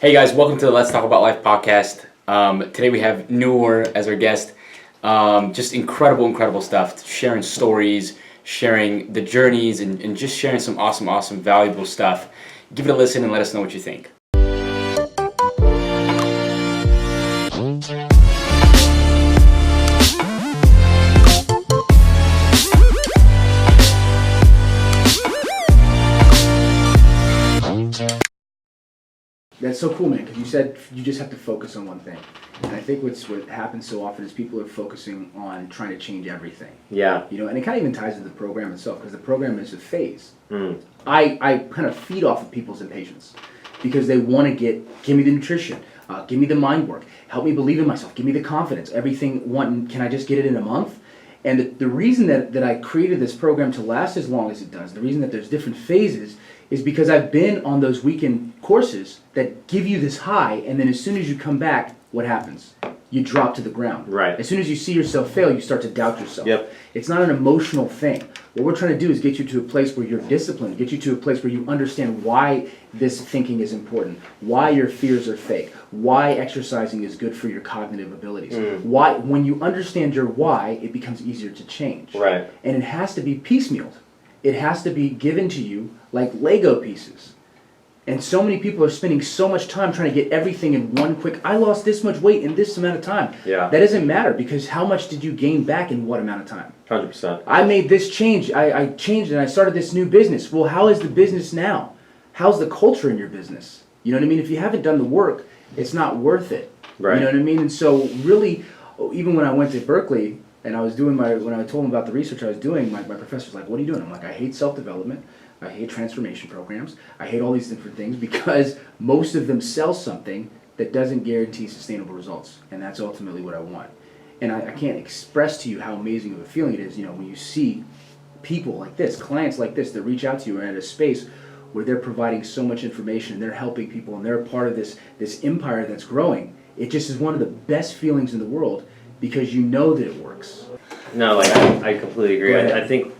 Hey guys, welcome to the Let's Talk About Life podcast. Today we have Noor as our guest. Just incredible stuff. Sharing stories, sharing the journeys, and just sharing some awesome, valuable stuff. Give it a listen and let us know what you think. That's so cool, man, because you said you just have to focus on one thing. And I think what happens so often is people are focusing on trying to change everything. Yeah. You know, and it kind of even ties to the program itself, because the program is a phase. Mm. I kind of feed off of people's impatience because they want to give me the nutrition, give me the mind work, help me believe in myself, give me the confidence, everything, can I just get it in a month? And the reason that I created this program to last as long as it does, the reason that there's different phases is because I've been on those weekend courses that give you this high, and then as soon as you come back, what happens? You drop to the ground. Right. As soon as you see yourself fail, you start to doubt yourself. Yep. It's not an emotional thing. What we're trying to do is get you to a place where you're disciplined, get you to a place where you understand why this thinking is important, why your fears are fake, why exercising is good for your cognitive abilities. Why, when you understand your why, it becomes easier to change. Right. And it has to be piecemealed. It has to be given to you like Lego pieces. And so many people are spending so much time trying to get everything in one quick, I lost this much weight in this amount of time. Yeah. That doesn't matter, because how much did you gain back in what amount of time? 100%. I made this change. I changed and I started this new business. Well, how is the business now? How's the culture in your business? You know what I mean? If you haven't done the work, it's not worth it. Right. You know what I mean? And so really, even when I went to Berkeley and I was doing when I told them about the research I was doing, my professor's like, what are you doing? I'm like, I hate self-development. I hate transformation programs. I hate all these different things because most of them sell something that doesn't guarantee sustainable results. And that's ultimately what I want. And I can't express to you how amazing of a feeling it is, you know, when you see people like this, clients like this, that reach out to you and at a space where they're providing so much information and they're helping people and they're a part of this empire that's growing. It just is one of the best feelings in the world because you know that it works. No, like I completely agree. I think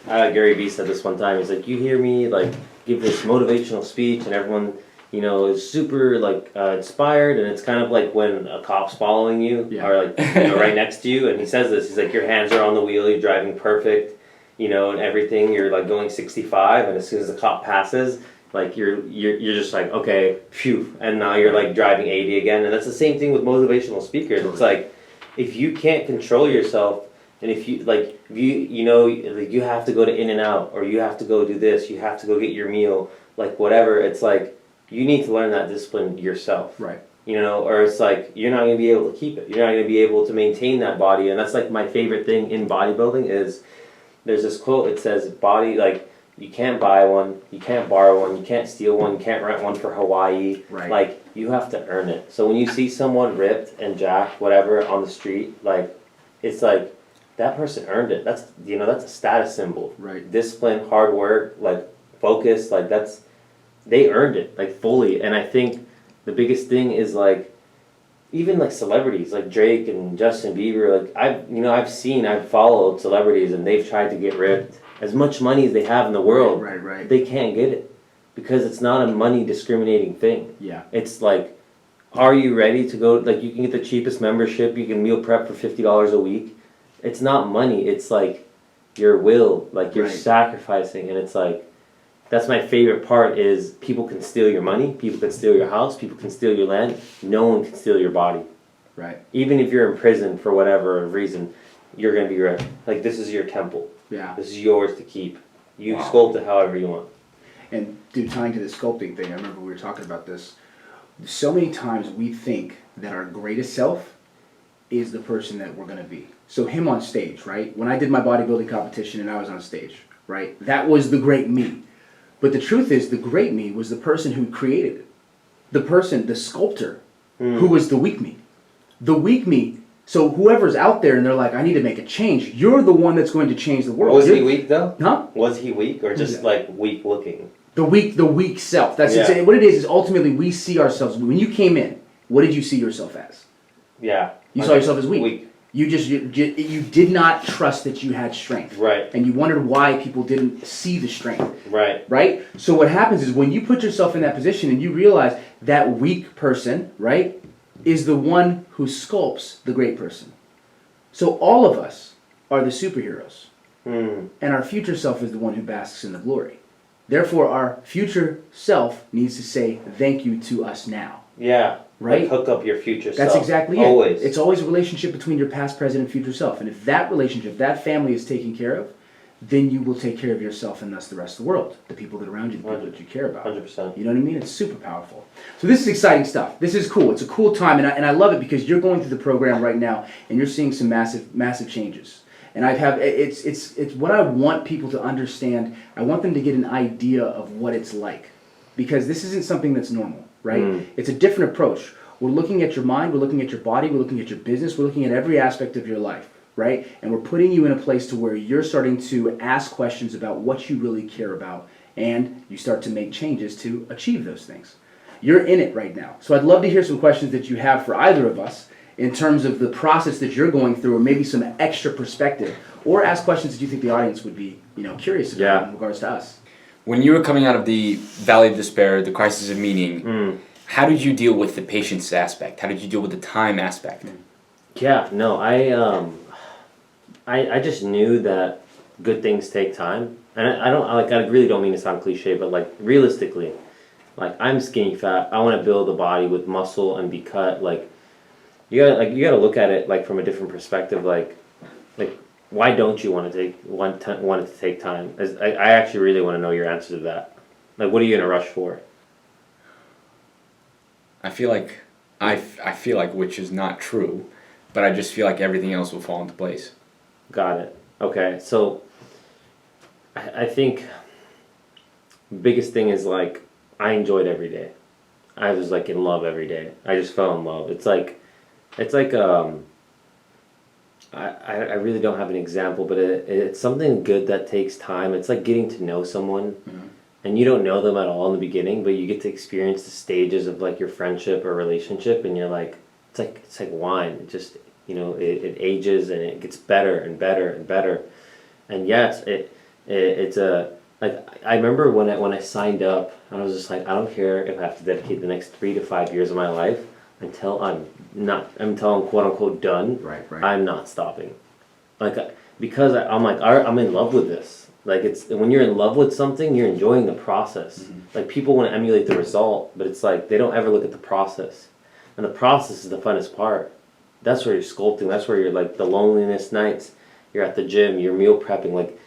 Gary Vee said this one time. He's like, you hear me like give this motivational speech and everyone, you know, is super like inspired, and it's kind of like when a cop's following you or like right next to you, and he says this. He's like, your hands are on the wheel, you're driving perfect, you know, and everything. You're like going 65, and as soon as the cop passes, like you're just like, okay, phew, and now you're like driving 80 again. And that's the same thing with motivational speakers. It's like if you can't control yourself. And if you like, you know, like you have to go to In-N-Out, or you have to go do this, you have to go get your meal, like whatever. It's like you need to learn that discipline yourself, Right? You know, or it's like you're not going to be able to keep it. You're not going to be able to maintain that body. And that's like my favorite thing in bodybuilding is there's this quote. It says, "Body, like you can't buy one, you can't borrow one, you can't steal one, you can't rent one for Hawaii. Right. Like you have to earn it." So when you see someone ripped and jacked, whatever, on the street, like it's like. That person earned it. That's, you know, that's a status symbol. Right. Discipline, hard work, like focus, like they earned it, like fully. And I think the biggest thing is like, even like celebrities, like Drake and Justin Bieber, like I've followed celebrities and they've tried to get ripped. As much money as they have in the world, Right. they can't get it because it's not a money discriminating thing. Yeah. It's like, are you ready to go? Like you can get the cheapest membership. You can meal prep for $50 a week. It's not money, it's like your will, like you're sacrificing, and it's like, that's my favorite part is people can steal your money, people can steal your house, people can steal your land, no one can steal your body. Right. Even if you're in prison for whatever reason, you're going to be right. Like this is your temple. Yeah. This is yours to keep. You sculpt it however you want. And dude, tying to the sculpting thing, I remember we were talking about this. So many times we think that our greatest self is the person that we're going to be. So him on stage, right? When I did my bodybuilding competition and I was on stage, right? That was the great me. But the truth is, the great me was the person who created it. The person, the sculptor, who was the weak me. The weak me. So whoever's out there and they're like, I need to make a change, you're the one that's going to change the world. Was he weak though? Huh? Was he weak or just like weak looking? The weak self. That's insane. What it is ultimately we see ourselves. When you came in, what did you see yourself as? Yeah. You saw yourself as weak. You did not trust that you had strength. Right. And you wondered why people didn't see the strength. Right. Right? So what happens is when you put yourself in that position and you realize that weak person, right, is the one who sculpts the great person. So all of us are the superheroes. And our future self is the one who basks in the glory. Therefore, our future self needs to say thank you to us now. Yeah. Right? Like hook up your future self. That's exactly it. Always. It's always a relationship between your past, present, and future self. And if that relationship, that family is taken care of, then you will take care of yourself and thus the rest of the world. The people that are around you, the people that you care about. 100%. You know what I mean? It's super powerful. So this is exciting stuff. This is cool. It's a cool time. And I love it because you're going through the program right now and you're seeing some massive changes. And it's what I want people to understand. I want them to get an idea of what it's like. Because this isn't something that's normal, right? It's a different approach. We're looking at your mind, we're looking at your body, we're looking at your business, we're looking at every aspect of your life, right? And we're putting you in a place to where you're starting to ask questions about what you really care about, and you start to make changes to achieve those things. You're in it right now. So I'd love to hear some questions that you have for either of us in terms of the process that you're going through, or maybe some extra perspective, or ask questions that you think the audience would be, curious about in regards to us. When you were coming out of the valley of despair, the crisis of meaning, how did you deal with the patience aspect? How did you deal with the time aspect? Yeah, no, I just knew that good things take time, and I really don't mean to sound cliche, but like realistically, like I'm skinny fat. I want to build a body with muscle and be cut. Like you gotta look at it like from a different perspective. Like why don't you want it to take time? I actually really want to know your answer to that. Like, what are you in a rush for? I feel like which is not true, but I just feel like everything else will fall into place. Got it. Okay, so I think the biggest thing is like I enjoyed every day. I was like in love every day. I just fell in love. It's like I really don't have an example, but it's something good that takes time. It's like getting to know someone, and you don't know them at all in the beginning, but you get to experience the stages of like your friendship or relationship, and you're like, it's like wine. It just it ages and it gets better and better and better. And yes, it's a like I remember when I signed up, I was just like, I don't care if I have to dedicate the next 3 to 5 years of my life until I'm quote unquote done. Right. I'm not stopping. Like because I'm in love with this. Like it's when you're in love with something, you're enjoying the process. Like people want to emulate the result, but it's like they don't ever look at the process. And the process is the funnest part. That's where you're sculpting. That's where you're like the loneliness nights. You're at the gym. You're meal prepping. Like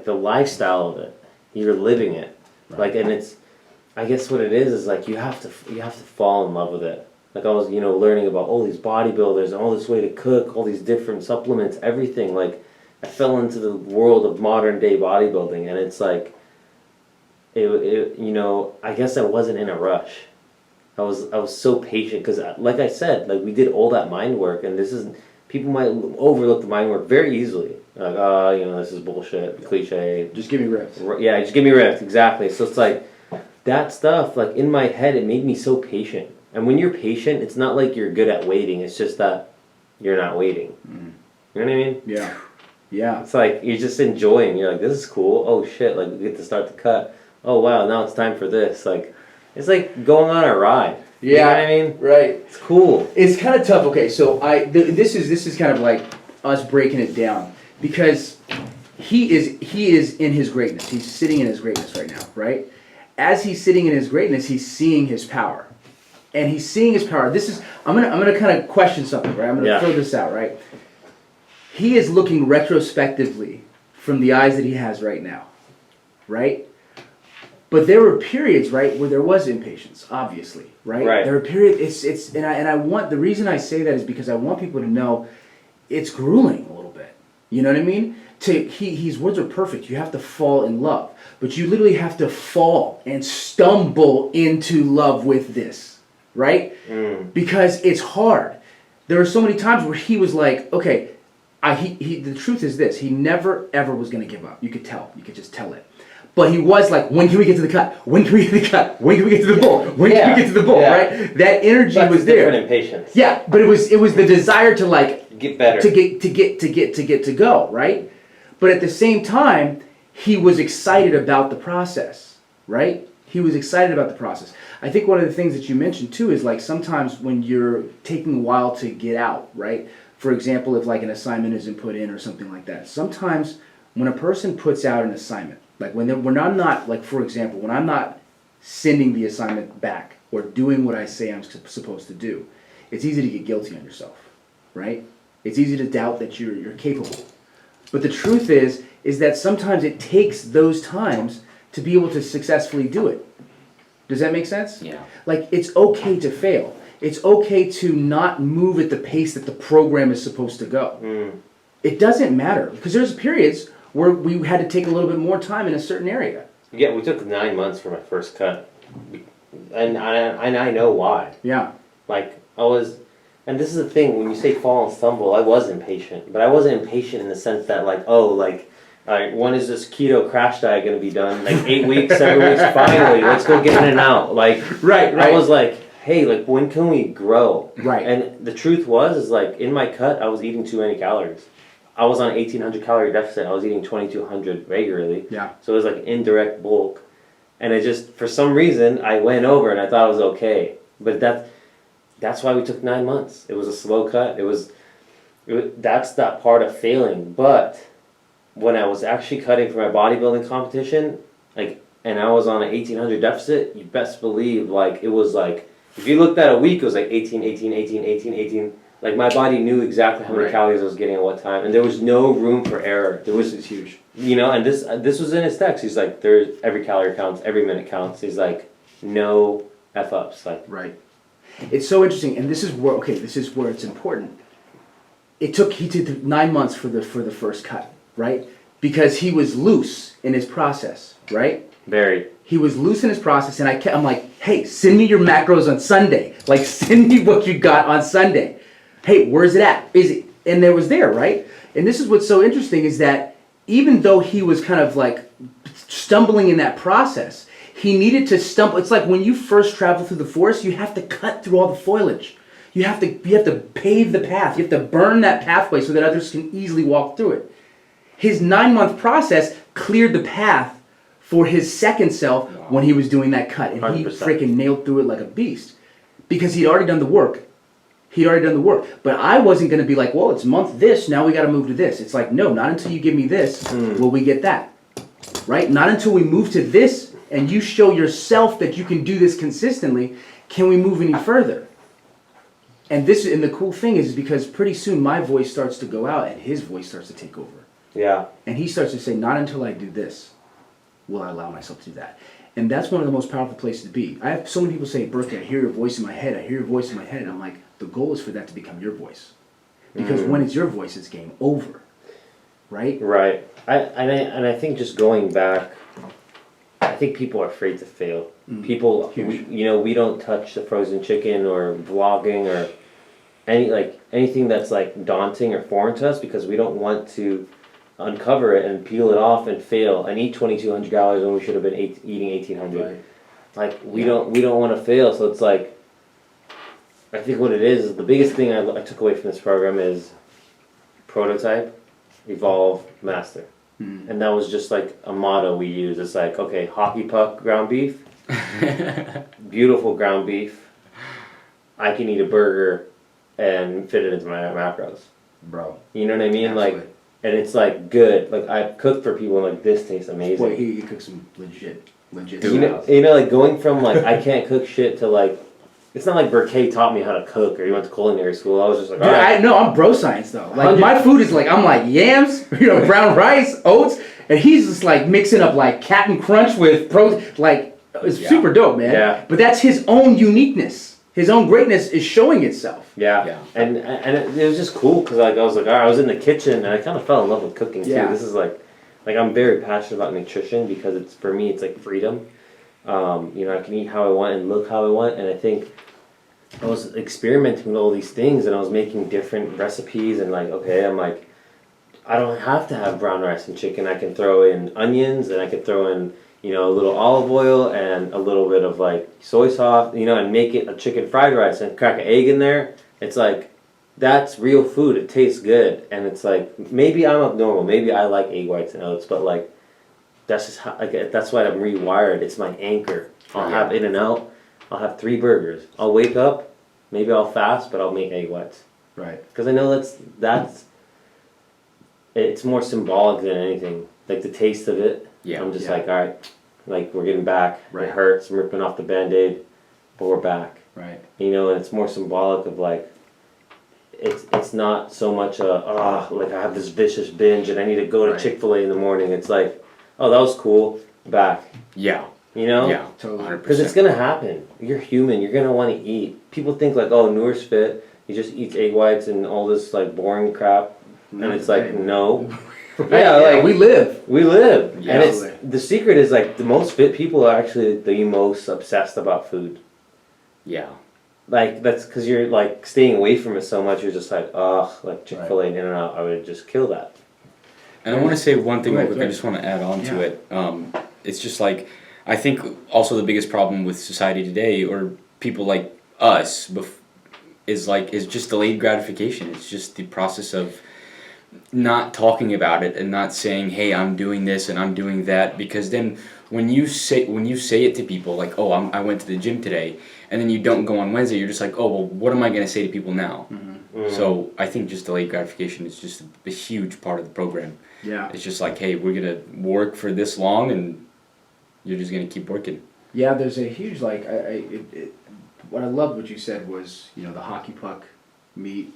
the lifestyle of it. You're living it. Right. Like and it's. I guess what it is like you have to fall in love with it. Like I was learning about all these bodybuilders and all this way to cook, all these different supplements, everything. Like I fell into the world of modern day bodybuilding, and it's like I guess I wasn't in a rush. I was so patient because, like I said, like we did all that mind work, and people might overlook the mind work very easily. Like, this is bullshit, cliche. Just give me rips. Yeah, just give me rips, exactly. So it's like that stuff. Like in my head, it made me so patient. And when you're patient, it's not like you're good at waiting. It's just that you're not waiting. You know what I mean? Yeah. It's like you're just enjoying. You're like, this is cool. Oh shit! Like we get to start the cut. Oh wow! Now it's time for this. Like. It's like going on a ride. You know what I mean? Right. It's cool. It's kind of tough. Okay, so this is kind of like us breaking it down because he is in his greatness. He's sitting in his greatness right now, right? As he's sitting in his greatness, he's seeing his power, and he's seeing his power. I'm gonna kind of question something, right? I'm gonna throw this out, right? He is looking retrospectively from the eyes that he has right now, right? But there were periods, right, where there was impatience, obviously, right? Right. There were periods. And I want the reason I say that is because I want people to know it's grueling a little bit. You know what I mean? His words are perfect. You have to fall in love, but you literally have to fall and stumble into love with this, right? Because it's hard. There were so many times where he was like, okay, the truth is this: he never ever was going to give up. You could tell. You could just tell it. But he was like, when can we get to the cut? When can we get to the cut? When can we get to the bull? When can we get to the bull? Yeah. Right? That energy That's was different there. impatience. Yeah, but it was the desire to like Get better. to go, right? But at the same time, he was excited about the process, right? He was excited about the process. I think one of the things that you mentioned too is like sometimes when you're taking a while to get out, right? For example, if like an assignment isn't put in or something like that. Sometimes when a person puts out an assignment, like when I'm not, like for example, when I'm not sending the assignment back or doing what I say I'm supposed to do, it's easy to get guilty on yourself, right? It's easy to doubt that you're capable. But the truth is that sometimes it takes those times to be able to successfully do it. Does that make sense? Yeah. Like, it's okay to fail. It's okay to not move at the pace that the program is supposed to go. It doesn't matter, because there's periods where we had to take a little bit more time in a certain area. Yeah, we took 9 months for my first cut, and I know why. Yeah. Like and this is the thing, when you say fall and stumble, I was impatient, but I wasn't impatient in the sense that like, oh, like, all right, when is this keto crash diet going to be done? Like 8 weeks, 7 weeks, finally, let's go get in and out. Like, Right. I was like, hey, like, when can we grow? Right. And the truth is like, in my cut, I was eating too many calories. I was on an 1,800 calorie deficit. I was eating 2,200 regularly. Yeah. So it was like indirect bulk. And it just, for some reason, I went over and I thought it was okay. But that's why we took 9 months. It was a slow cut. That's that part of failing. But when I was actually cutting for my bodybuilding competition, like, and I was on an 1,800 deficit, you best believe, like, it was like, if you looked at a week, it was like 18, 18, 18, 18, 18. Like, my body knew exactly how many calories I was getting at what time, and there was no room for error. It's huge. You know, and this was in his text. He's like, "There's every calorie counts, every minute counts." He's like, "No f ups." Like, right. It's so interesting, and this is where it's important. He took 9 months for the first cut, right? Because he was loose in his process, right? very. He was loose in his process, and I'm like, hey, send me your macros on Sunday. Like, send me what you got on Sunday. Hey, where's it at? And there was there, right? And this is what's so interesting is that even though he was kind of like stumbling in that process, he needed to stumble. It's like when you first travel through the forest, you have to cut through all the foliage. You have to pave the path. You have to burn that pathway so that others can easily walk through it. His 9-month process cleared the path for his second self when he was doing that cut. And 100%. He freaking nailed through it like a beast. Because he'd already done the work. But I wasn't going to be like, well, it's month this, now we got to move to this. It's like, no, not until you give me this will we get that. Right? Not until we move to this and you show yourself that you can do this consistently, can we move any further. And the cool thing is because pretty soon my voice starts to go out and his voice starts to take over. Yeah. And he starts to say, not until I do this will I allow myself to do that. And that's one of the most powerful places to be. I have so many people say, Berkeley, I hear your voice in my head. And I'm like, the goal is for that to become your voice. Because when it's your voice, it's game over. Right? Right. I think just going back, I think people are afraid to fail. People, we don't touch the frozen chicken or vlogging or anything that's like daunting or foreign to us because we don't want to uncover it and peel it off and fail and eat 2,200 calories when we should have been eating 1,800. Right. Like we don't want to fail. So it's like, I think what it is the biggest thing I took away from this program is prototype, evolve, master. And that was just like a motto we use. It's like, okay, hockey puck ground beef, beautiful ground beef. I can eat a burger and fit it into my macros. Bro. You know what I mean? Absolutely. Like, and it's like good. Like I cooked for people and like this tastes amazing. Boy, he cooks some legit you know, like going from like I can't cook shit to like, it's not like Burkay taught me how to cook or he went to culinary school. I was just like, all right. I'm bro science though. Like my food is like, I'm like yams, brown rice, oats, and he's just like mixing up like Captain Crunch with like it's super dope, man. Yeah. But that's his own uniqueness. His own greatness is showing itself. Yeah. And it was just cool because like I was like, all right, I was in the kitchen and I kind of fell in love with cooking too. This is like I'm very passionate about nutrition because it's for me it's like freedom. I can eat how I want and look how I want, and I think I was experimenting with all these things and I was making different recipes and like, okay, I'm like, I don't have to have brown rice and chicken. I can throw in onions and I can throw in, a little olive oil and a little bit of like soy sauce, and make it a chicken fried rice and crack an egg in there. It's like, that's real food. It tastes good. And it's like, maybe I'm abnormal. Maybe I like egg whites and oats, but like, that's just how, like, that's why I'm rewired. It's my anchor. I'll have In-N-Out. I'll have 3 burgers. I'll wake up. Maybe I'll fast, but I'll make egg whites. Right. Because I know that's it's more symbolic than anything. Like the taste of it. Yeah. I'm just like, all right, like we're getting back. Right. It hurts. I'm ripping off the Band-Aid, but we're back. Right. And it's more symbolic of like, it's not so much like I have this vicious binge and I need to go to Right. Chick-fil-A in the morning. It's like, oh, that was cool. Back. Yeah. Yeah. Totally. Because it's gonna happen. You're human. You're gonna want to eat. People think like, oh, Noor's fit. He just eats egg whites and all this like boring crap. And it's like, no. Yeah, like we live. We live. Yeah. And it's the secret is like the most fit people are actually the most obsessed about food. Yeah. Like that's because you're like staying away from it so much. You're just like, ugh, like Chick-fil-A and In-N-Out. I would just kill that. And I want to say one thing real quick. I Right. just want to add on to Yeah. it. It's just like, I think also the biggest problem with society today, or people like us, is just delayed gratification. It's just the process of not talking about it and not saying, hey, I'm doing this and I'm doing that, because then when you say it to people like, oh, I went to the gym today, and then you don't go on Wednesday, you're just like, oh, well, what am I going to say to people now? So I think just delayed gratification is just a huge part of the program. Yeah. It's just like, hey, we're going to work for this long and you're just going to keep working. Yeah, there's a huge like what I loved what you said was, the hockey puck meat,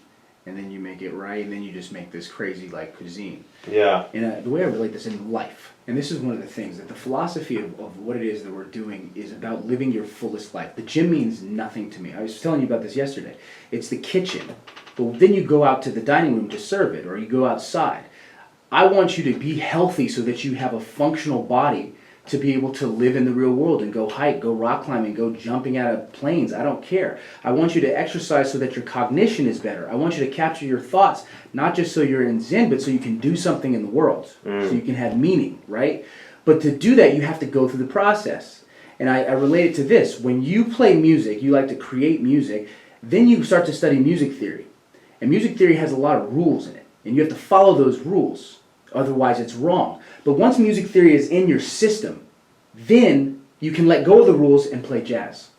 and then you make it right, and then you just make this crazy like cuisine. Yeah. And the way I relate this in life, and this is one of the things, that the philosophy of what it is that we're doing is about living your fullest life. The gym means nothing to me. I was telling you about this yesterday. It's the kitchen, but then you go out to the dining room to serve it, or you go outside. I want you to be healthy so that you have a functional body to be able to live in the real world and go hike, go rock climbing, go jumping out of planes. I don't care. I want you to exercise so that your cognition is better. I want you to capture your thoughts, not just so you're in Zen, but so you can do something in the world, so you can have meaning, right? But to do that, you have to go through the process. And I relate it to this. When you play music, you like to create music, then you start to study music theory. And music theory has a lot of rules in it, and you have to follow those rules. Otherwise, it's wrong. But once music theory is in your system, then you can let go of the rules and play jazz.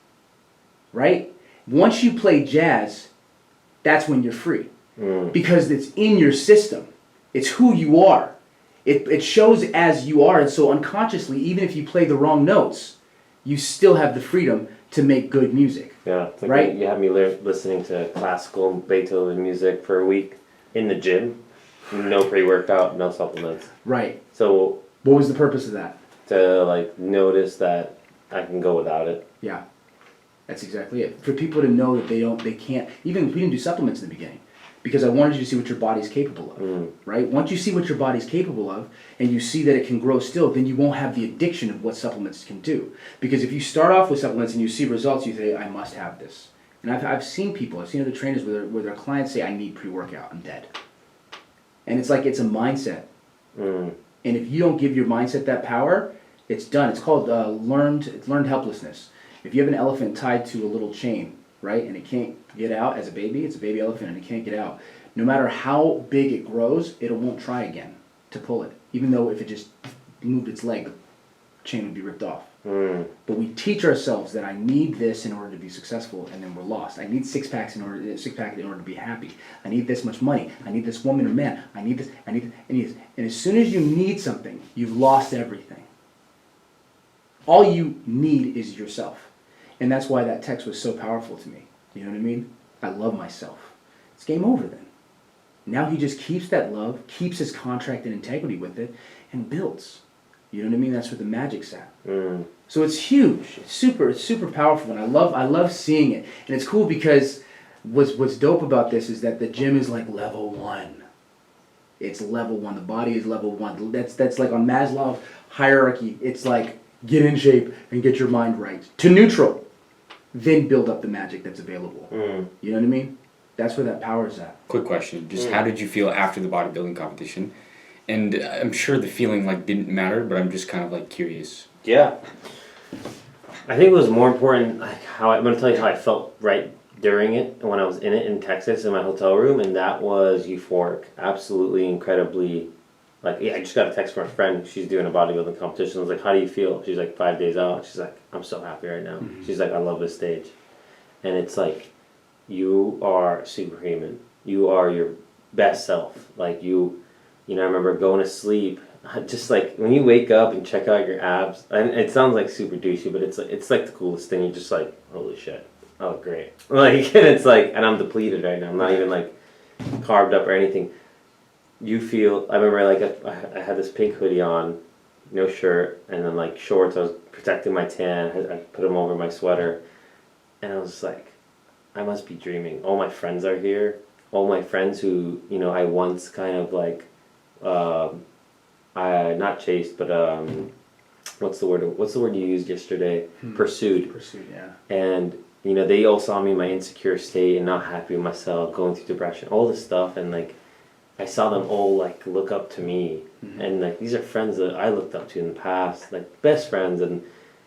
Right? Once you play jazz, that's when you're free. Because it's in your system. It's who you are. It shows as you are, and so unconsciously, even if you play the wrong notes, you still have the freedom to make good music. Yeah. It's like Right? You have me listening to classical Beethoven music for a week in the gym. No pre-workout, no supplements. Right. So What was the purpose of that? to like notice that I can go without it. Yeah. That's exactly it. For people to know that they can't, even we didn't do supplements in the beginning, because I wanted you to see what your body's capable of, right? Once you see what your body's capable of, and you see that it can grow still, then you won't have the addiction of what supplements can do. Because if you start off with supplements and you see results, you say, I must have this. And I've seen people, I've seen other trainers where their clients say, I need pre-workout, I'm dead. And it's like, it's a mindset. And if you don't give your mindset that power, it's done. It's called learned helplessness. If you have an elephant tied to a little chain, right, and it can't get out as a baby, it's a baby elephant and it can't get out. No matter how big it grows, it won't try again to pull it. Even though if it just moved its leg, the chain would be ripped off. But we teach ourselves that I need this in order to be successful, and then we're lost. I need six pack in order to be happy. I need this much money. I need this woman or man. I need this. I need this. And as soon as you need something, you've lost everything. All you need is yourself, and that's why that text was so powerful to me. You know what I mean? I love myself. It's game over then. Now he just keeps that love, keeps his contract and integrity with it, and builds. You know what I mean? That's where the magic's at. So it's huge. It's super powerful, and I love seeing it. And it's cool because what's dope about this is that the gym is like level 1. It's level 1. The body is level 1. That's like on Maslow's hierarchy. It's like get in shape and get your mind right to neutral, then build up the magic that's available. You know what I mean? That's where that power is at. Quick question: just how did you feel after the bodybuilding competition? And I'm sure the feeling like didn't matter, but I'm just kind of like curious. Yeah. I think it was more important, like I'm going to tell you how I felt right during it when I was in it in Texas in my hotel room, and that was euphoric. Absolutely incredibly. Like, yeah, I just got a text from a friend. She's doing a bodybuilding competition. I was like, how do you feel? She's like, 5 days out. She's like, I'm so happy right now. Mm-hmm. She's like, I love this stage. And it's like, you are superhuman. You are your best self. Like, I remember going to sleep. Just like, when you wake up and check out your abs, and it sounds like super douchey, but it's like the coolest thing. You're just like, holy shit. Oh, great. Like, and it's like, and I'm depleted right now. I'm not even like carved up or anything. You feel, I remember like I had this pink hoodie on, no shirt, and then like shorts. I was protecting my tan. I put them over my sweater, and I was just like, I must be dreaming. All my friends are here. All my friends who, I once kind of like, I not chased, but what's the word you used yesterday? Pursued, yeah. And they all saw me in my insecure state and not happy with myself, going through depression, all this stuff, and like I saw them all like look up to me, and like these are friends that I looked up to in the past, like best friends. And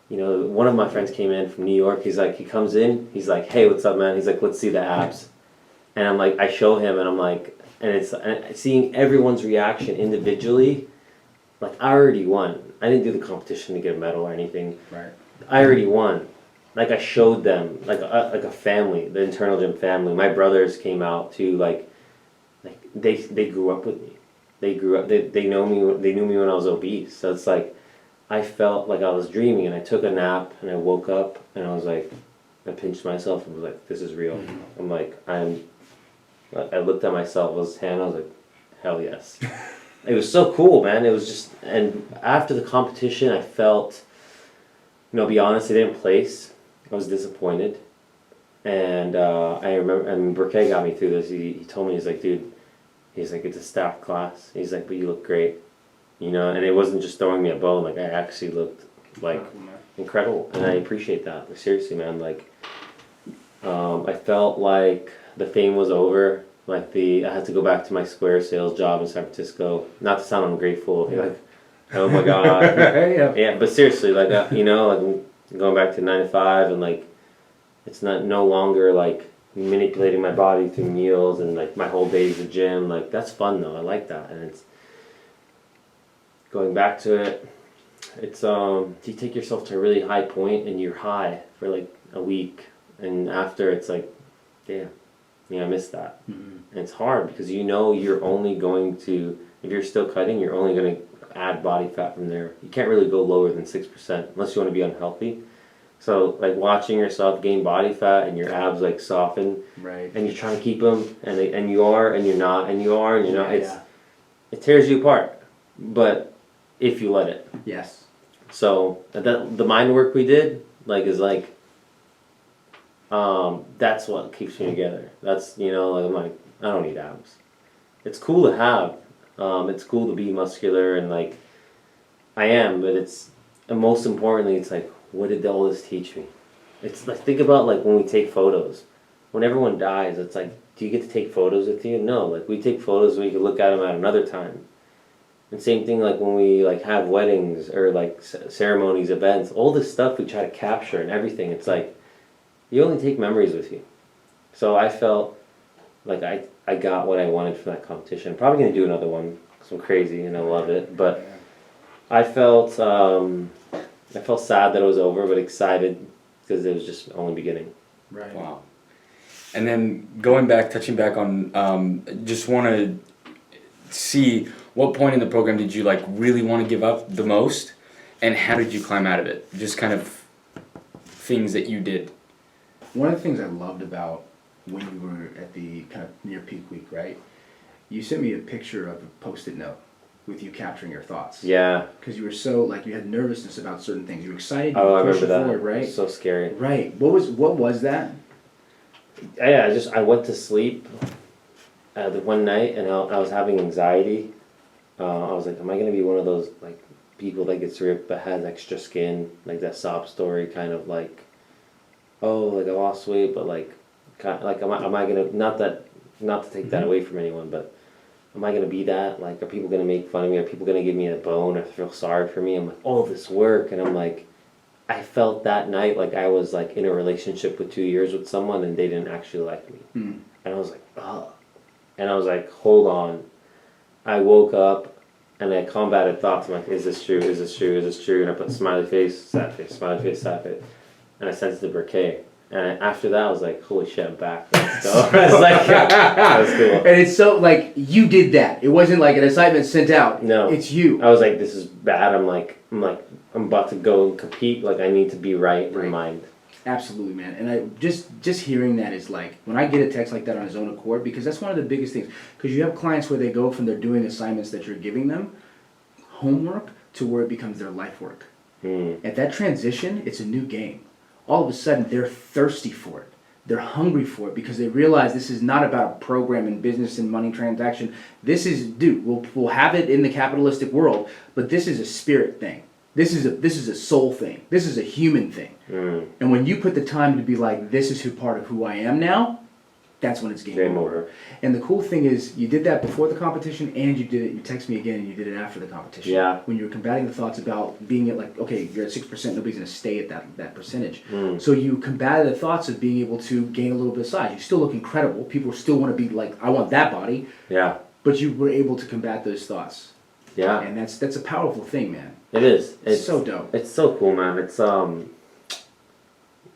one of my friends came in from New York. He's like, he comes in, he's like, hey, what's up, man? He's like, let's see the abs. And I'm like, I show him, and I'm like, and seeing everyone's reaction individually. Like, I already won. I didn't do the competition to get a medal or anything. Right. I already won. Like, I showed them, like a family, the internal gym family. My brothers came out to like they grew up with me. They grew up. They know me. They knew me when I was obese. So it's like, I felt like I was dreaming, and I took a nap, and I woke up, and I was like, I pinched myself and was like, this is real. I'm like, I looked at myself, I was tan. I was like, hell yes. It was so cool, man. It was just, and after the competition, I felt, be honest, I didn't place. I was disappointed. And I remember, and Burke got me through this. He told me, he's like, dude, he's like, it's a staff class. He's like, but you look great. And it wasn't just throwing me a bone. Like, I actually looked, like, incredible. And I appreciate that. Like, seriously, man. Like, I felt like the fame was over. Like I had to go back to my Square sales job in San Francisco. Not to sound ungrateful, like, oh my god, yeah. But seriously, like like going back to 9 to 5, and like it's no longer like manipulating my body through meals and like my whole day is the gym. Like, that's fun though. I like that, and it's going back to it. It's you take yourself to a really high point and you're high for like a week, and after it's like, damn. I miss that. And it's hard because you're only going to, if you're still cutting, you're only going to add body fat from there. You can't really go lower than 6% unless you want to be unhealthy. So like watching yourself gain body fat and your abs like soften, right? And you're trying to keep them, and you are, and you're not, and you are, and you're not. It tears you apart, but if you let it. Yes. So the mind work we did is like. That's what keeps me together. That's, like, I'm like, I don't need abs. It's cool to have. It's cool to be muscular, and like, I am, but and most importantly, it's like, what did all this teach me? It's like, think about like when we take photos. When everyone dies, it's like, do you get to take photos with you? No, like we take photos when you can look at them at another time. And same thing like when we like have weddings or like ceremonies, events, all this stuff we try to capture and everything. It's like, you only take memories with you. So I felt like I got what I wanted from that competition. I'm probably going to do another one because I'm crazy and I love it. But I felt sad that it was over, but excited because it was just only beginning. Right. Wow. And then touching back on, just want to see what point in the program did you like really want to give up the most, and how did you climb out of it? Just kind of things that you did. One of the things I loved about when you were at the kind of near peak week, right? You sent me a picture of a Post-it note with you capturing your thoughts. Yeah. Because you were so, like, you had nervousness about certain things. You were excited. Oh, I pushed remember that. Forward, right? So scary. Right. What was that? Yeah, I went to sleep the one night, and I was having anxiety. I was like, am I going to be one of those, like, people that gets ripped but has extra skin? Like that sob story kind of like, oh, like I lost weight, but like, kind of, like am I gonna not to take that away from anyone, but am I going to be that? Like, are people going to make fun of me? Are people going to give me a bone or feel sorry for me? I'm like, all this work. And I'm like, I felt that night like I was like in a relationship with 2 years with someone and they didn't actually like me. And I was like, oh. And I was like, hold on. I woke up and I combated thoughts. I'm like, is this true? Is this true? Is this true? And I put smiley face, sad face, smiley face, sad face. And I sent it to Briquet. And after that, I was like, holy shit, I'm back. Let's go. I was like, that was cool. And it's so, like, you did that. It wasn't like an assignment sent out. No. It's you. I was like, this is bad. I'm about to go and compete. Like, I need to be right in mind. Absolutely, man. And I just hearing that is like, when I get a text like that on his own accord, because that's one of the biggest things. Because you have clients where they go from they're doing assignments that you're giving them, homework, to where it becomes their life work. At that transition, it's a new game. All of a sudden, they're thirsty for it. They're hungry for it because they realize this is not about a program and business and money transaction. This is, dude, we'll have it in the capitalistic world, but this is a spirit thing. This is a soul thing. This is a human thing. And when you put the time to be like, this is part of who I am now, that's when it's game over. And the cool thing is, you did that before the competition, and you did it. You text me again, and you did it after the competition. Yeah. When you were combating the thoughts about being at like, okay, you're at 6%, nobody's gonna stay at that percentage. So you combated the thoughts of being able to gain a little bit of size. You still look incredible. People still want to be like, I want that body. Yeah. But you were able to combat those thoughts. Yeah. And that's a powerful thing, man. It is. It's so dope. It's so cool, man. It's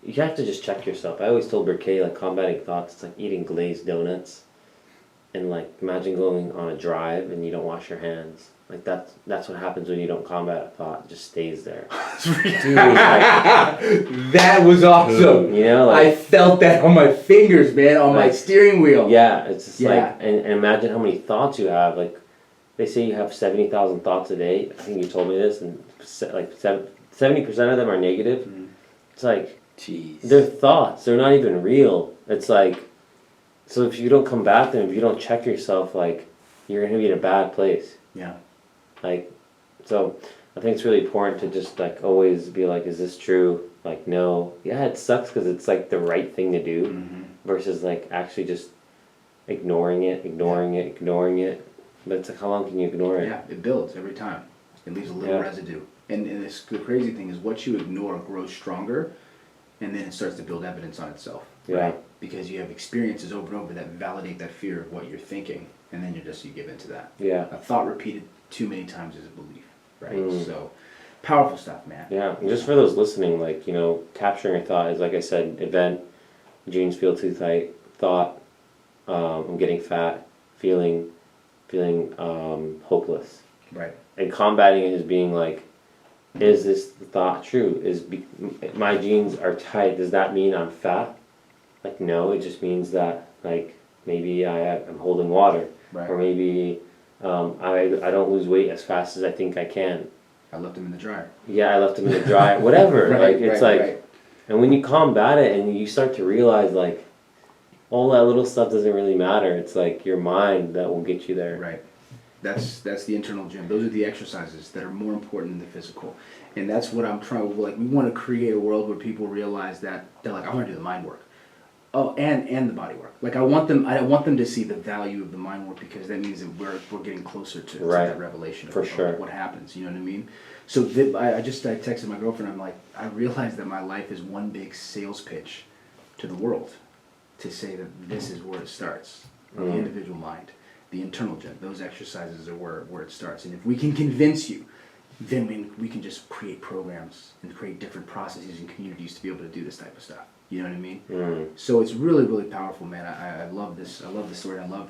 you have to just check yourself. I always told Briquet, like, combating thoughts, it's like eating glazed donuts. And like, imagine going on a drive and you don't wash your hands. Like, that's what happens when you don't combat a thought. It just stays there. Dude, like, that was awesome. You know, like, I felt that on my fingers, man, on my steering wheel. Yeah, it's just like, and imagine how many thoughts you have. Like, they say you have 70,000 thoughts a day. I think you told me this, and like 70% of them are negative. It's like, jeez, they're thoughts. They're not even real. It's like, so if you don't combat them, if you don't check yourself, like, you're gonna be in a bad place. Yeah. Like, so I think it's really important to just like always be like, is this true? Like, no. Yeah, it sucks because it's like the right thing to do, versus like actually just ignoring it. But it's like, how long can you ignore it? Yeah, it builds every time. It leaves a little residue. And the crazy thing is, what you ignore grows stronger, and then it starts to build evidence on itself. Yeah. Because you have experiences over and over that validate that fear of what you're thinking, and then you give into that. Yeah. A thought repeated too many times is a belief, right? So, powerful stuff, man. Yeah, and just for those listening, like, you know, capturing a thought is, like I said, event, jeans feel too tight, thought, I'm getting fat, feeling hopeless. Right. And combating it is being like, is this thought true? My jeans are tight, does that mean I'm fat? Like, no, it just means that, like, maybe I'm holding water. Right. Or maybe I don't lose weight as fast as I think I can. I left them in the dryer. Yeah, I left them in the dryer. Whatever. And when you combat it and you start to realize, like, all that little stuff doesn't really matter. It's like your mind that will get you there. Right. That's the internal gym. Those are the exercises that are more important than the physical. And that's what I'm trying to, like, we want to create a world where people realize that they're like, I want to do the mind work. Oh, and the body work. Like, I want them to see the value of the mind work, because that means that we're getting closer to that revelation of what happens. You know what I mean? So I texted my girlfriend. I'm like, I realized that my life is one big sales pitch to the world, to say that this is where it starts. The individual mind, the internal gym. Those exercises are where it starts. And if we can convince you, then we can just create programs and create different processes and communities to be able to do this type of stuff. You know what I mean? So it's really, really powerful, man. I love this. I love the story. I love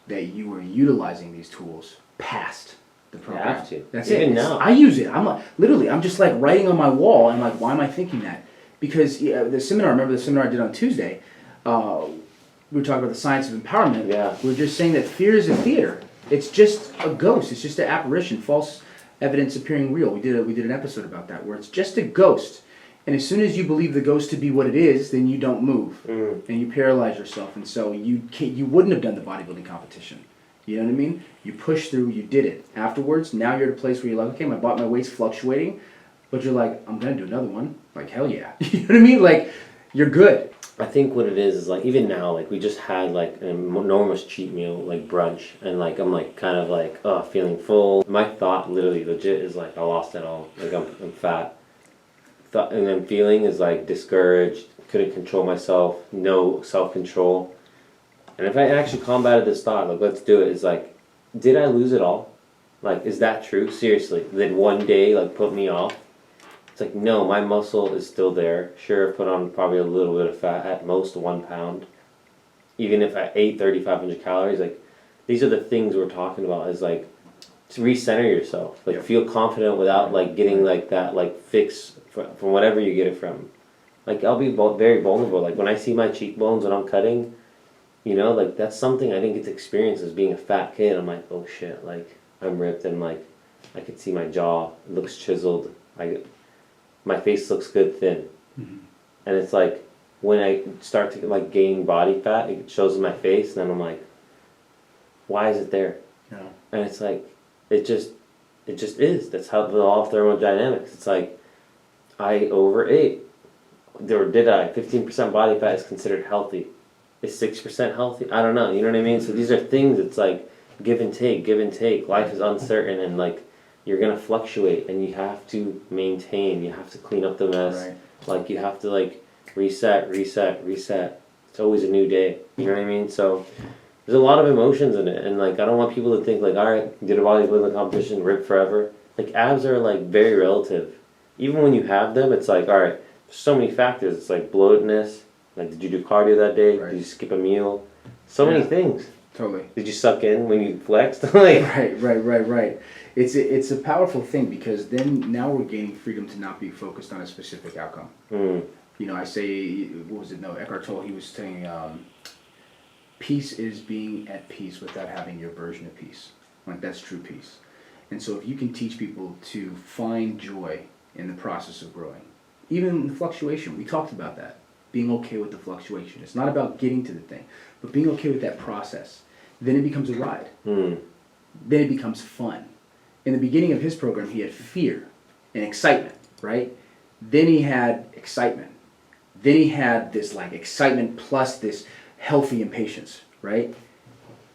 that you were utilizing these tools past the program. You have to. That's Even it. now. I use it. I'm like, literally, I'm just like writing on my wall. And I'm like, why am I thinking that? Because the seminar, remember the seminar I did on Tuesday? We were talking about the science of empowerment. Yeah. We were just saying that fear is a theater. It's just a ghost. It's just an apparition, false evidence appearing real. We did an episode about that, where it's just a ghost. And as soon as you believe the ghost to be what it is, then you don't move, and you paralyze yourself. And so you wouldn't have done the bodybuilding competition. You know what I mean? You pushed through, you did it. Afterwards, now you're at a place where you're like, okay, my weight's fluctuating, but you're like, I'm gonna do another one. Like, hell yeah. You know what I mean? Like, you're good. I think what it is like even now, like we just had like an enormous cheat meal, like brunch, and like I'm like kind of like feeling full. My thought literally legit is like I lost it all. Like I'm fat. Thought and then feeling is like discouraged, couldn't control myself, no self control. And if I actually combated this thought, like let's do it, is like, did I lose it all? Like, is that true? Seriously, did one day like put me off? It's like, no, my muscle is still there. Sure, I've put on probably a little bit of fat, at most 1 pound. Even if I ate 3,500 calories, like, these are the things we're talking about, is like, to recenter yourself. Like, feel confident without, like, getting, like, that, like, fix from whatever you get it from. Like, I'll be very vulnerable. Like, when I see my cheekbones when I'm cutting, you know, like, that's something I didn't get to experience as being a fat kid. I'm like, oh, shit, like, I'm ripped, and, like, I could see my jaw. It looks chiseled. My face looks good thin. Mm-hmm. And it's like when I start to like gain body fat, it shows in my face, and then I'm like, why is it there? Yeah. And it's like it just is. That's how the law of thermodynamics. It's like I overate. Did I? 15% body fat is considered healthy. Is 6% healthy? I don't know. You know what I mean? So these are things. It's like give and take, give and take. Life is uncertain, and like you're gonna fluctuate, and you have to maintain. You have to clean up the mess. Right. Like you have to like reset. It's always a new day. You know what I mean? So there's a lot of emotions in it, and like I don't want people to think like, all right, did a bodybuilding competition, rip forever. Like abs are like very relative. Even when you have them, it's like, all right, there's so many factors. It's like bloatedness. Like, did you do cardio that day? Right. Did you skip a meal? So many things. Totally. Did you suck in when you flexed? Like, right. It's a powerful thing, because then now we're gaining freedom to not be focused on a specific outcome. Mm. You know, I say, what was it? No, Eckhart Tolle, he was saying, peace is being at peace without having your version of peace. Like, that's true peace. And so if you can teach people to find joy in the process of growing, even the fluctuation, we talked about that, being okay with the fluctuation. It's not about getting to the thing, but being okay with that process. Then it becomes a ride. Mm. Then it becomes fun. In the beginning of his program, he had fear and excitement, right? Then he had excitement. Then he had this like excitement plus this healthy impatience, right?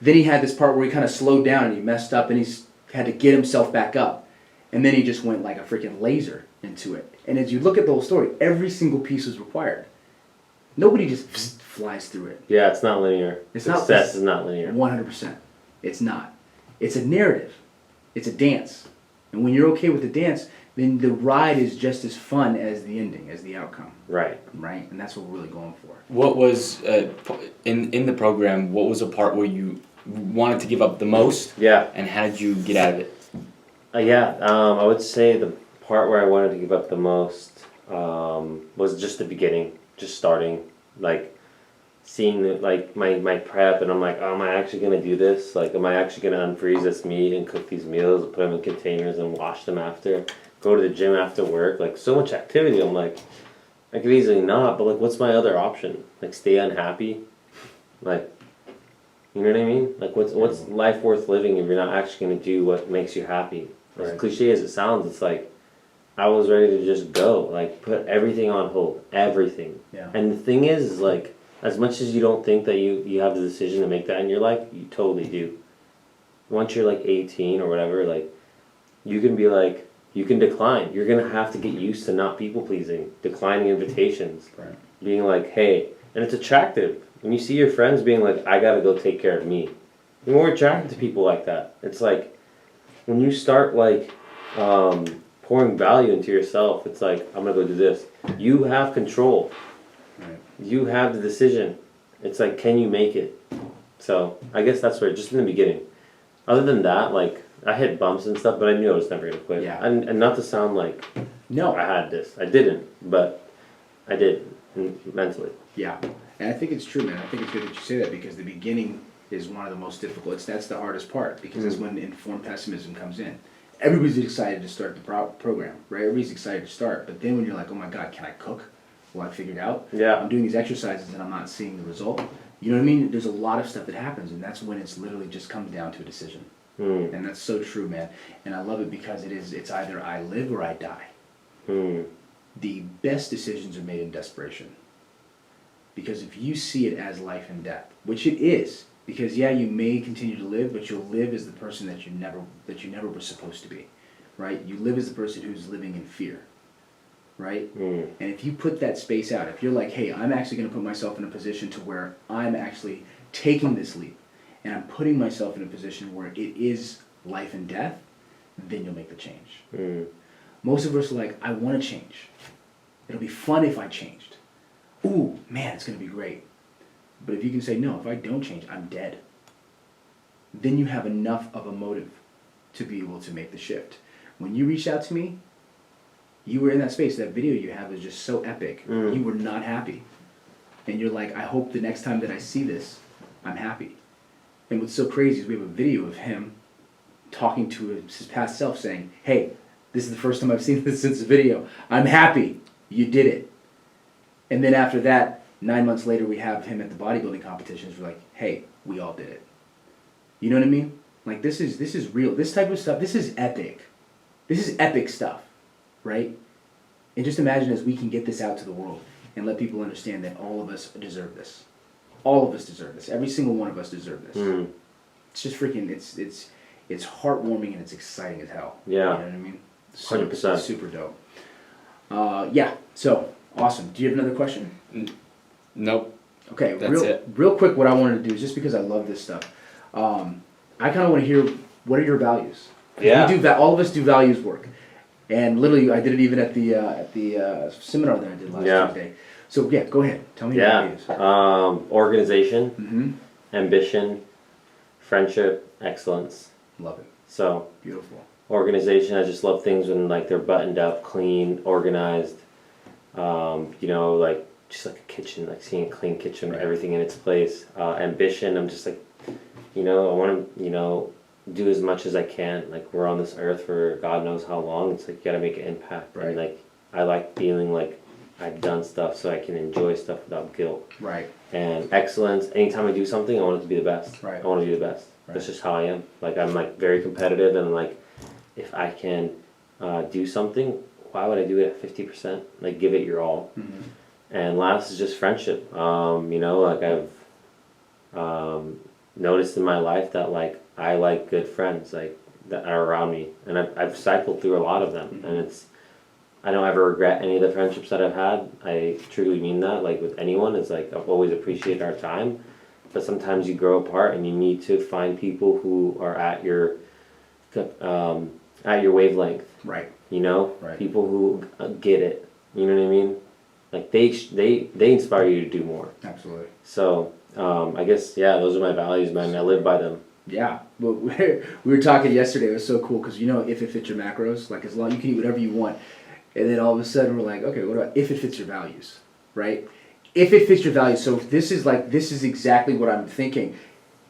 Then he had this part where he kind of slowed down and he messed up and he's had to get himself back up. And then he just went like a freaking laser into it. And as you look at the whole story, every single piece was required. Nobody just flies through it. Yeah, it's not linear. Success is not linear. 100%. It's not. It's a narrative. It's a dance. And when you're okay with the dance, then the ride is just as fun as the ending, as the outcome. Right. Right? And that's what we're really going for. What was, in the program, what was a part where you wanted to give up the most? Yeah. And how did you get out of it? I would say the part where I wanted to give up the most was just the beginning. Just starting, like seeing the, like my prep, and I'm like, oh, am I actually gonna do this? Like, am I actually gonna unfreeze this meat and cook these meals, and put them in containers and wash them after? Go to the gym after work, like so much activity. I'm like, I could easily not, but like, what's my other option? Like, stay unhappy, like, you know what I mean? Like, what's life worth living if you're not actually gonna do what makes you happy? As cliche as it sounds, it's like, I was ready to just go, like put everything on hold, everything. Yeah. And the thing is like, as much as you don't think that you have the decision to make that in your life, you totally do. Once you're like 18 or whatever, like you can be like, you can decline. You're gonna have to get used to not people pleasing, declining invitations, being like, hey, and it's attractive when you see your friends being like, I gotta go take care of me. You're more attracted to people like that. It's like when you start like. Pouring value into yourself, it's like, I'm gonna go do this. You have control. Right. You have the decision. It's like, can you make it? So I guess that's where, just in the beginning. Other than that, like I hit bumps and stuff, but I knew I was never gonna quit. Yeah. And not to sound like I had this. I didn't, but I did mentally. Yeah. And I think it's true, man. I think it's good that you say that, because the beginning is one of the most difficult. That's the hardest part, because that's when informed pessimism comes in. Everybody's excited to start the program, right? Everybody's excited to start. But then when you're like, oh my God, can I cook? Well, I figured out. Yeah. I'm doing these exercises and I'm not seeing the result. You know what I mean? There's a lot of stuff that happens, and that's when it's literally just comes down to a decision. Mm. And that's so true, man. And I love it because it's either I live or I die. Mm. The best decisions are made in desperation. Because if you see it as life and death, which it is, because yeah, you may continue to live, but you'll live as the person that you never were supposed to be, right? You live as the person who's living in fear, right? And if you put that space out, if you're like, hey, I'm actually going to put myself in a position to where I'm actually taking this leap, and I'm putting myself in a position where it is life and death, then you'll make the change. Most of us are like, I want to change. It'll be fun if I changed. Ooh, man, it's going to be great. But if you can say, no, if I don't change, I'm dead. Then you have enough of a motive to be able to make the shift. When you reached out to me, you were in that space. That video you have is just so epic. You were not happy. And you're like, I hope the next time that I see this, I'm happy. And what's so crazy is we have a video of him talking to his past self saying, hey, this is the first time I've seen this since the video. I'm happy. You did it. And then after that, 9 months later, we have him at the bodybuilding competitions. We're like, hey, we all did it. You know what I mean? Like, this is real. This type of stuff, this is epic. This is epic stuff, right? And just imagine as we can get this out to the world and let people understand that all of us deserve this. All of us deserve this. Every single one of us deserve this. It's just freaking, it's heartwarming and it's exciting as hell. Yeah. You know what I mean? 100%. Super dope. Yeah, so, awesome. Do you have another question? Nope. Okay, That's real quick, what I wanted to do is just because I love this stuff. I kind of want to hear, what are your values? Yeah. All of us do values work, and literally, I did it even at the seminar that I did last Tuesday. So yeah, go ahead. Tell me your values. Organization, ambition, friendship, excellence. Love it. So Beautiful. organization, I just love things when like they're buttoned up, clean, organized. You know, like just like a kitchen, like seeing a clean kitchen, everything in its place. Ambition, I'm just like, you know, I want to, you know, do as much as I can. Like we're on this earth for God knows how long. It's like you got to make an impact. Right. And like I like feeling like I've done stuff so I can enjoy stuff without guilt. Right. And excellence. Anytime I do something, I want it to be the best. Right. I want to be the best. Right. That's just how I am. Like I'm like very competitive, and like if I can do something, why would I do it at 50%? Like give it your all. And last is just friendship. You know, like I've noticed in my life that like I like good friends like that are around me, and I've cycled through a lot of them, and I don't ever regret any of the friendships that I've had. I truly mean that. Like with anyone, it's like I've always appreciated our time, but sometimes you grow apart, and you need to find people who are at your wavelength. Right. You know, Right. people who get it. You know what I mean? Like they inspire you to do more. Absolutely. So I guess those are my values, man. I live by them. Yeah, but we were talking yesterday. It was so cool because you know, if it fits your macros, like as long you can eat whatever you want, and then all of a sudden we're like, okay, what about if it fits your values, right? If it fits your values, so this is exactly what I'm thinking.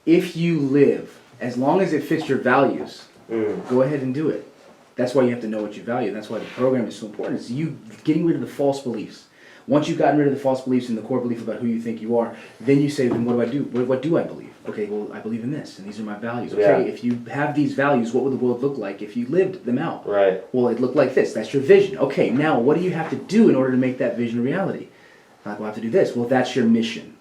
If you live, as long as it fits your values, go ahead and do it. That's why you have to know what you value. That's why the program is so important. It's you getting rid of the false beliefs. Once you've gotten rid of the false beliefs and the core belief about who you think you are, then you say, then what do I do? What do I believe? Okay, well, I believe in this, and these are my values. Okay, if you have these values, what would the world look like if you lived them out? Right. Well, it looked like this. That's your vision. Okay, now what do you have to do in order to make that vision a reality? Like, we'll have to do this. Well, that's your mission.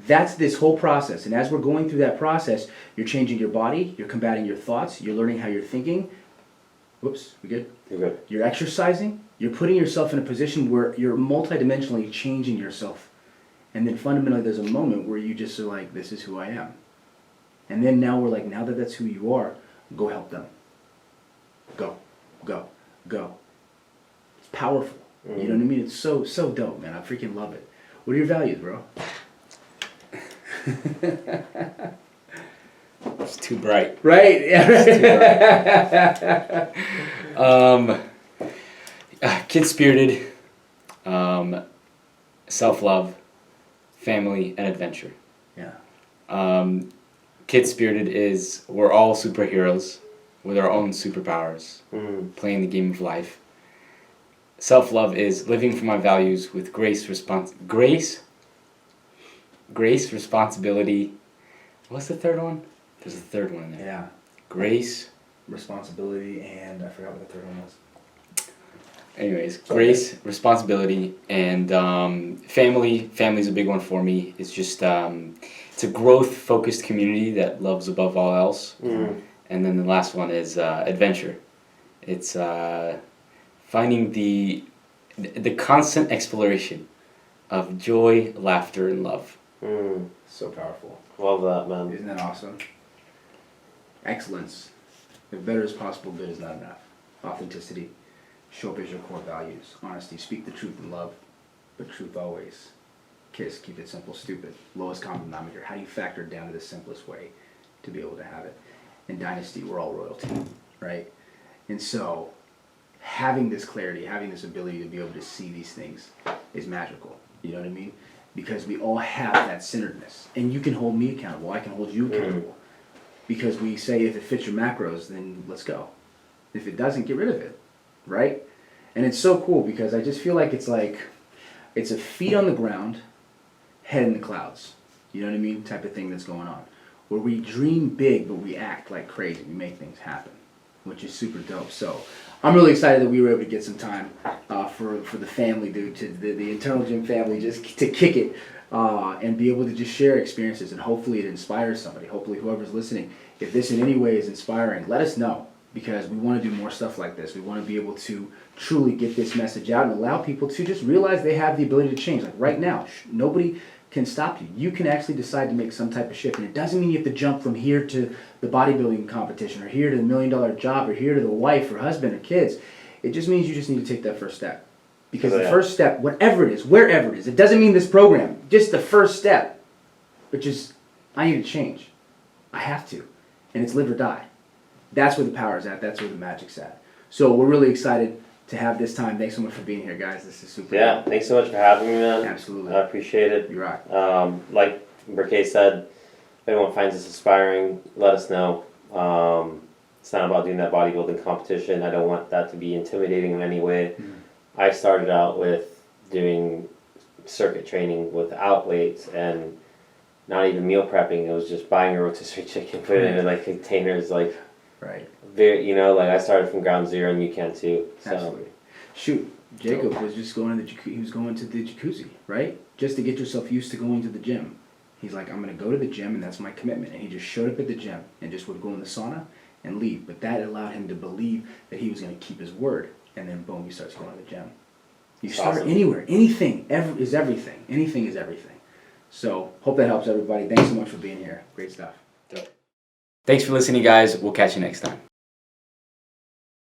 That's this whole process. And as we're going through that process, you're changing your body, you're combating your thoughts, you're learning how you're thinking. Whoops, we good? You're good. You're exercising, you're putting yourself in a position where you're multidimensionally changing yourself. And then fundamentally there's a moment where you just are like, this is who I am. And then now we're like, now that that's who you are, go help them. Go, go, go. It's powerful. You know what I mean? It's so dope, man. I freaking love it. What are your values, bro? It's too bright. Right? Yeah. Kid-spirited, self-love, family, and adventure. Yeah. Kid-spirited is we're all superheroes with our own superpowers, playing the game of life. Self-love is living for my values with grace, responsibility. What's the third one? There's a third one in there. Yeah. Grace, Responsibility, and I forgot what the third one was. Anyways, grace, responsibility, and family. Family's a big one for me. It's just it's a growth-focused community that loves above all else. And then the last one is adventure. It's finding the constant exploration of joy, laughter, and love. So powerful. Love that, man. Isn't that awesome? Excellence. If better is possible, good is not enough. Authenticity. Show up as your core values. Honesty. Speak the truth in love, but truth always. Kiss. Keep it simple. Stupid. Lowest common denominator. How do you factor it down to the simplest way to be able to have it? In Dynasty, we're all royalty, right? And so, having this clarity, having this ability to be able to see these things is magical. You know what I mean? Because we all have that centeredness. And you can hold me accountable. I can hold you accountable. Because we say if it fits your macros, then let's go. If it doesn't, get rid of it, right? And it's so cool because I just feel like it's a feet on the ground, head in the clouds. You know what I mean? Type of thing that's going on. Where we dream big, but we act like crazy. We make things happen, which is super dope. So I'm really excited that we were able to get some time for the family, dude, to the Internal Gym family, just to kick it and be able to just share experiences. And hopefully it inspires somebody. Hopefully whoever's listening, if this in any way is inspiring, let us know. Because we want to do more stuff like this. We want to be able to truly get this message out and allow people to just realize they have the ability to change. Like right now, nobody can stop you. You can actually decide to make some type of shift. And it doesn't mean you have to jump from here to the bodybuilding competition or here to the $1 million job or here to the wife or husband or kids. It just means you just need to take that first step. Because the first step, whatever it is, wherever it is, it doesn't mean this program, just the first step, which is, I need to change. I have to. And it's live or die. That's where the power is at. That's where the magic's at. So we're really excited to have this time. Thanks so much for being here, guys. This is super. Yeah, thanks so much for having me, man. Absolutely. I appreciate it. You're right. Like Burke said, if anyone finds this inspiring, let us know. It's not about doing that bodybuilding competition. I don't want that to be intimidating in any way. I started out with doing circuit training without weights and not even meal prepping. It was just buying a rotisserie chicken, put it in like containers, like. Right. Very, like I started from ground zero, and you can too. So. Absolutely. Shoot, Jacob was just going to he was going to the jacuzzi, right? Just to get yourself used to going to the gym. He's like, I'm going to go to the gym, and that's my commitment. And he just showed up at the gym and just would go in the sauna and leave. But that allowed him to believe that he was going to keep his word. And then boom, he starts going to the gym. You start anywhere. Anything is everything. Anything is everything. So hope that helps everybody. Thanks so much for being here. Great stuff. Thanks for listening, guys. We'll catch you next time.